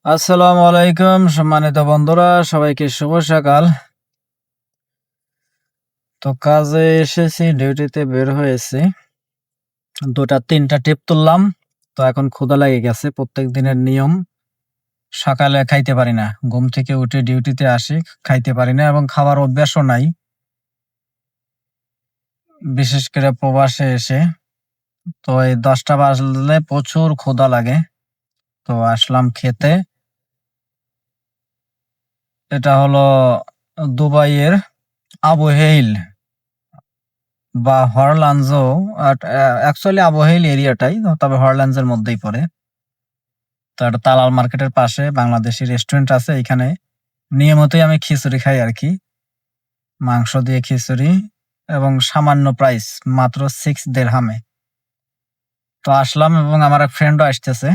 আসসালামু আলাইকুম সম্মানিত বন্ধুরা, সবাইকে শুভ সকাল। তো কাজে এসেছি, ডিউটিতে বের হয়েছি। ২টা-৩টা টিপ তুললাম। তো এখন ক্ষুধা লেগে গেছে। প্রত্যেক দিনের নিয়ম। সকালে খাইতে পারি না। ঘুম থেকে উঠে ডিউটিতে আসি, খাইতে পারি না এবং খাওয়ার অভ্যাসও নাই। বিশেষ করে প্রবাসে এসে। তো এই ১০টা বাজলে প্রচুর ক্ষুধা লাগে। তো আসলাম খেতে। এটা হলো দুবাইয়ের আবু হেইল বা হরলান্সও অ্যাকচুয়ালি আবু হেইল এরিয়াটাই, তবে হরলান্সের মধ্যেই পড়ে। তো এটা তালাল মার্কেটের পাশে বাংলাদেশি রেস্টুরেন্ট আছে। এখানে নিয়মিতই আমি খিচুড়ি খাই আরকি। মাংস দিয়ে খিচুড়ি এবং সামান্য প্রাইস মাত্র 6 দিরহামে। তো আসলাম এবং আমার এক ফ্রেন্ডও আসতেছে।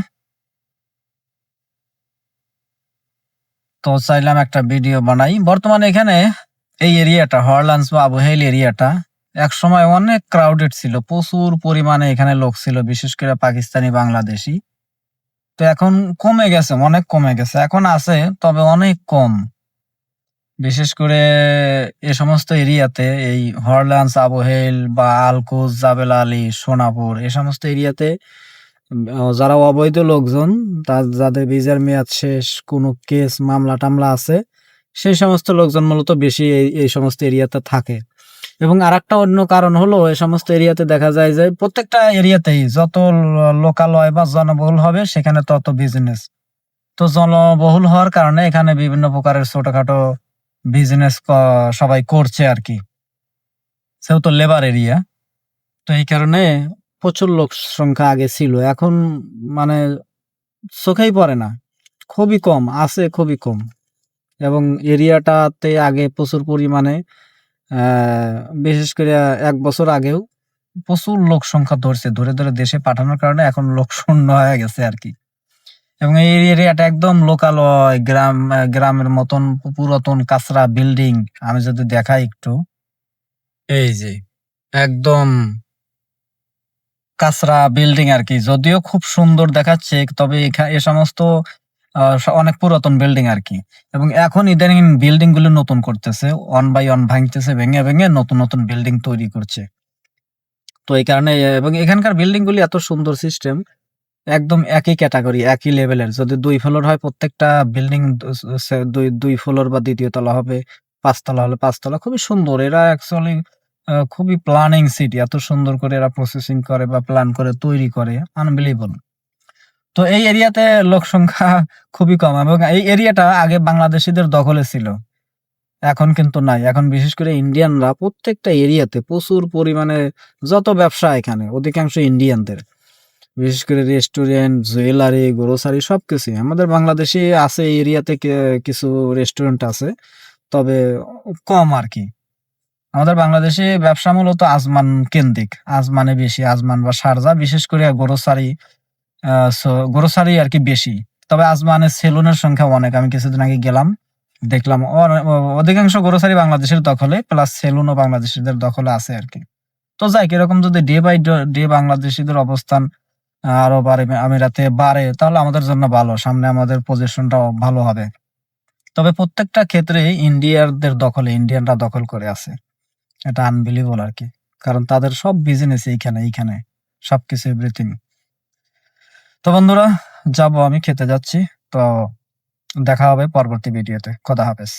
তো চাইলাম একটা ভিডিও বানাই। বর্তমানে এখানে এই এরিয়াটা হরলান্স বা আবু হেইল এরিয়াটা একসময় অনেক ক্রাউডেড ছিল। প্রচুর পরিমাণে এখানে লোক ছিল, বিশেষ করে পাকিস্তানি, বাংলাদেশী। তো এখন কমে গেছে, অনেক কমে গেছে। এখন আছে, তবে অনেক কম। বিশেষ করে এ সমস্ত এরিয়াতে এই হরলান্স, আবু হেইল বা আলকুচ, জাবেল আলী, সোনাপুর এ সমস্ত এরিয়াতে যারা অবৈধ লোকজন, যাদের ভিসার মেয়াদ শেষ, কোনো কেস মামলা-টামলা আছে, সেই সমস্ত লোকজন মূলত বেশি এই সমস্ত এরিয়াতে থাকে। এবং আরেকটা অন্য কারণ হলো, এই সমস্ত এরিয়াতে দেখা যায় যে প্রত্যেকটা এরিয়াতেই যত লোকালয় বা জনবহুল হবে সেখানে তত বিজনেস। তো জনবহুল হওয়ার কারণে এখানে বিভিন্ন প্রকারের ছোটখাটো বিজনেস সবাই করছে আরকি। যেহেতু লেবার এরিয়া, তো এই কারণে প্রচুর লোক সংখ্যা আগে ছিল। এখন মানে চোখেই পড়ে না। খুবই কম, আছে খুবই কম। এবং এরিয়াটাতে আগে প্রচুর পরিমাণে অ্যা বিশেষ করে ১ বছর আগেও প্রচুর লোক সংখ্যা ধরছে। ধরে দেশে পাঠানোর কারণে এখন লোক শূন্য হয়ে গেছে আরকি। এবং এই এরিয়াটা একদম লোকালয়, গ্রামের মতন পুরাতন কাঁচরা বিল্ডিং। আমি যদি দেখাই একটু, এই যে একদম কাঁচরা বিল্ডিং আরকি। যদিও খুব সুন্দর দেখাচ্ছে, তবে এ সমস্ত অনেক পুরাতন বিল্ডিং আরকি। এবং এখন ইদানিং বিল্ডিং গুলো নতুন করতেছে। ওয়ান বাই ওয়ান ভাঙতেছে, ভেঙে নতুন বিল্ডিং তৈরি করছে। তো এই কারণে এবং এখানকার বিল্ডিং গুলি এত সুন্দর সিস্টেম, একদম একই ক্যাটেগরি, একই লেভেলের। যদি ২ ফ্লোর হয়, প্রত্যেকটা বিল্ডিং ২ ফ্লোর বা ২য় তলা হবে, ৫ তলা হলে ৫ তলা। খুবই সুন্দর। এরা অ্যাকচুয়ালি খুবই প্ল্যানিং সিটি। এত সুন্দর করে এরা প্রসেসিং করে বা প্ল্যান করে তৈরি করে, আনবিলিভেবল। তো এই এরিয়াতে লোক সংখ্যা খুবই কম এবং এই এরিয়াটা আগে বাংলাদেশীদের দখলে ছিল। এখন কিন্তু নাই। এখন বিশেষ করে ইন্ডিয়ানরা প্রত্যেকটা এরিয়াতে প্রচুর পরিমাণে, যত ব্যবসা এখানে অধিকাংশ ইন্ডিয়ানদের। বিশেষ করে রেস্টুরেন্ট, জুয়েলারি, গ্রোসারি সবকিছুই। আমাদের বাংলাদেশে আছে এই এরিয়াতে কিছু রেস্টুরেন্ট আছে। তবে কম আরকি। আমাদের বাংলাদেশে ব্যবসা মূলত আজমান কেন্দ্রিক। আজমানে বেশি, আজমান বা শারজা, বিশেষ করে গ্রোসারি, আ সো গ্রোসারি আরকি বেশি। তবে আজমানের সেলুনের সংখ্যা অনেক। আমি কিছুদিন আগে গেলাম, দেখলাম অধিকাংশ গ্রোসারি বাংলাদেশের দখলে, প্লাস সেলুনও বাংলাদেশীদের দখলে আছে আরকি। তো যাক, এরকম যদি ডে বাই ডে বাংলাদেশীদের অবস্থান আরো আমিরাতে বাড়ে, তাহলে আমাদের জন্য ভালো। সামনে আমাদের পজিশনটাও ভালো হবে। তবে প্রত্যেকটা ক্ষেত্রে ইন্ডিয়ানরা দখল করে আছে। এটা আনবিলিভেবল আরকি। কারণ তাদের সব বিজনেস এইখানে। সবকিছু এভরিথিং। তো বন্ধুরা, যাবো, আমি খেতে যাচ্ছি। তো দেখা হবে পরবর্তী ভিডিওতে। খোদা হাফেজ।